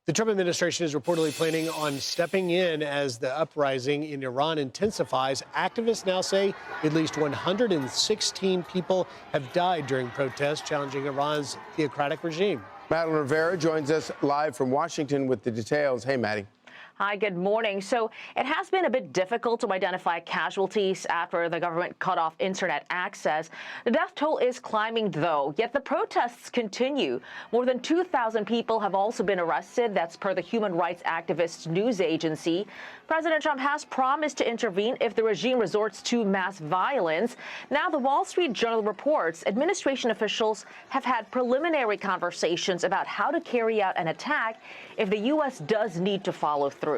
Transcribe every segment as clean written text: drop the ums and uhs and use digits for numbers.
The Trump administration is reportedly planning on stepping in as the uprising in Iran intensifies. Activists now say at least 116 people have died during protests challenging Iran's theocratic regime. Madeleine Rivera joins us live from Washington with the details. Hey, Maddie. Hi, good morning. So it has been a bit difficult to identify casualties after the government cut off internet access. The death toll is climbing, though, yet the protests continue. More than 2,000 people have also been arrested. That's per the human rights activist news agency. President Trump has promised to intervene if the regime resorts to mass violence. Now, the Wall Street Journal reports administration officials have had preliminary conversations about how to carry out an attack if the U.S. does need to follow through.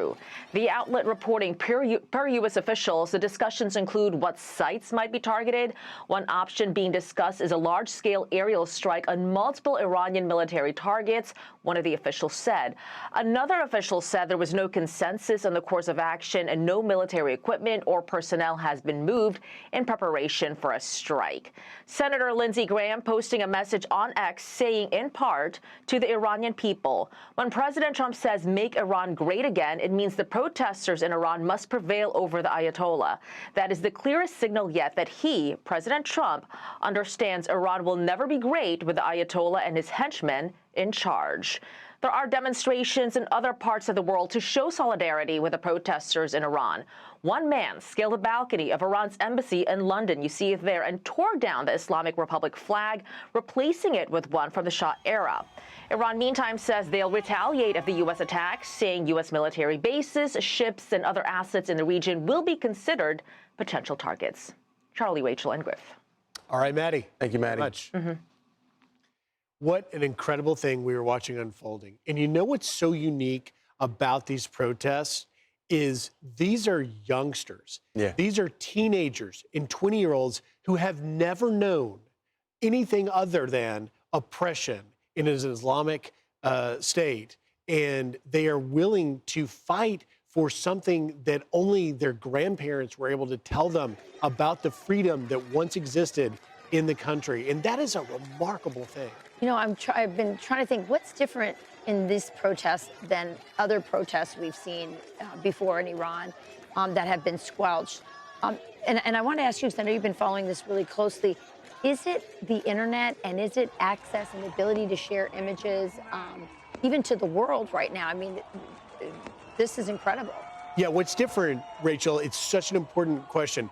The outlet reporting per U.S. officials, the discussions include what sites might be targeted. One option being discussed is a large-scale aerial strike on multiple Iranian military targets, one of the officials said. Another official said there was no consensus on the course of action and no military equipment or personnel has been moved in preparation for a strike. Senator Lindsey Graham posting a message on X saying, in part, to the Iranian people, when President Trump says make Iran great again, it means the protesters in Iran must prevail over the Ayatollah. That is the clearest signal yet that he, President Trump, understands Iran will never be great with the Ayatollah and his henchmen in charge. There are demonstrations in other parts of the world to show solidarity with the protesters in Iran. One man scaled the balcony of Iran's embassy in London, you see it there, and tore down the Islamic Republic flag, replacing it with one from the Shah era. Iran, meantime, says they'll retaliate if the U.S. attacks, saying U.S. military bases, ships, and other assets in the region will be considered potential targets. Charlie, Rachel, and Griff. All right, Maddie. Thank you, Maddie. Much. What an incredible thing we were watching unfolding. And you know what's so unique about these protests is these are youngsters. Yeah. These are teenagers and 20-year-olds who have never known anything other than oppression in an Islamic state. And they are willing to fight for something that only their grandparents were able to tell them about the freedom that once existed in the country. And that is a remarkable thing. You know, I've been trying to think what's different in this protest than other protests we've seen before in Iran that have been squelched. And I want to ask you, because I know you've been following this really closely, is it the internet and is it access and the ability to share images even to the world right now? I mean, this is incredible. Yeah, what's different, Rachel, it's such an important question.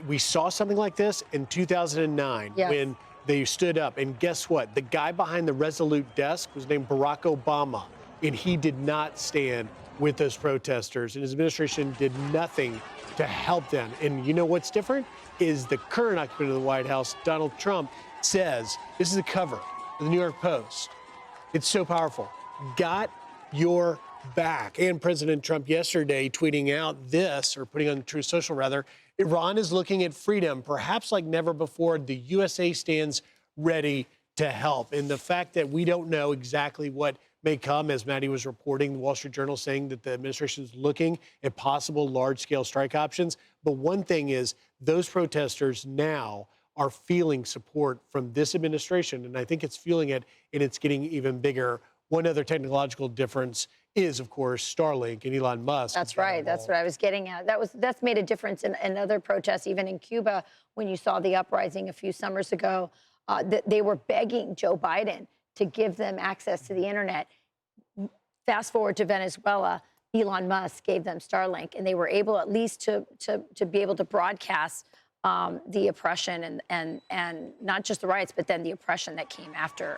We saw something like this in 2009 when they stood up. And guess what? The guy behind the Resolute desk was named Barack Obama, and he did not stand with those protesters. And his administration did nothing to help them. And you know what's different? Is the current occupant of the White House, Donald Trump, says, this is the cover of the New York Post. It's so powerful. Got your back. And President Trump yesterday tweeting out this, or putting on Truth Social rather, Iran is looking at freedom, perhaps like never before. The USA stands ready to help. And the fact that we don't know exactly what may come, as Maddie was reporting, the Wall Street Journal saying that the administration is looking at possible large-scale strike options. But one thing is those protesters now are feeling support from this administration, and I think it's feeling it, and it's getting even bigger. One other technological difference is, of course, Starlink and Elon Musk. That's right. That's what I was getting at. That's made a difference in other protests, even in Cuba, when you saw the uprising a few summers ago. They were begging Joe Biden to give them access to the internet. Fast forward to Venezuela, Elon Musk gave them Starlink, and they were able at least to be able to broadcast the oppression and not just the riots, but then the oppression that came after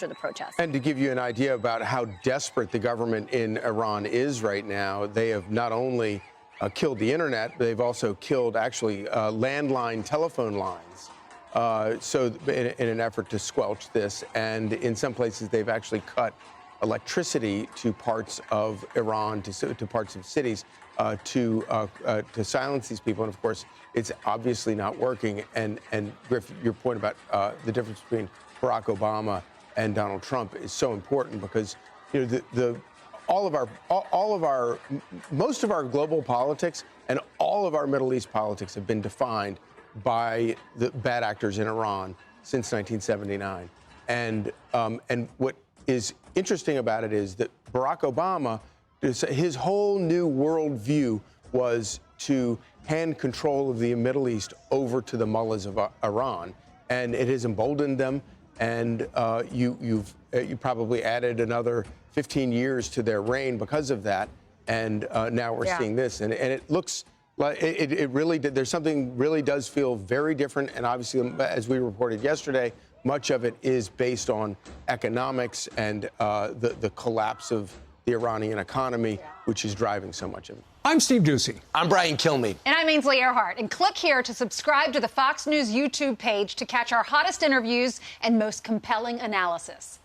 the protests. And to give you an idea about how desperate the government in Iran is right now, they have not only killed the internet, but they've also killed actually landline telephone lines. So in an effort to squelch this, and in some places they've actually cut electricity to parts of Iran, to parts of cities, to silence these people. And of course, it's obviously not working. And Griff, your point about the difference between Barack Obama and Donald Trump is so important, because most of our global politics and all of our Middle East politics have been defined by the bad actors in Iran since 1979. And what is interesting about it is that Barack Obama, his whole new worldview was to hand control of the Middle East over to the mullahs of Iran, and it has emboldened them. And you probably added another 15 years to their reign because of that. And now we're seeing this, and it looks like it really did. There's something really does feel very different, and obviously, as we reported yesterday, much of it is based on economics and the collapse of the Iranian economy, which is driving so much of it. I'm Steve Ducey. I'm Brian Kilmeade. And I'm Ainsley Earhart. And click here to subscribe to the Fox News YouTube page to catch our hottest interviews and most compelling analysis.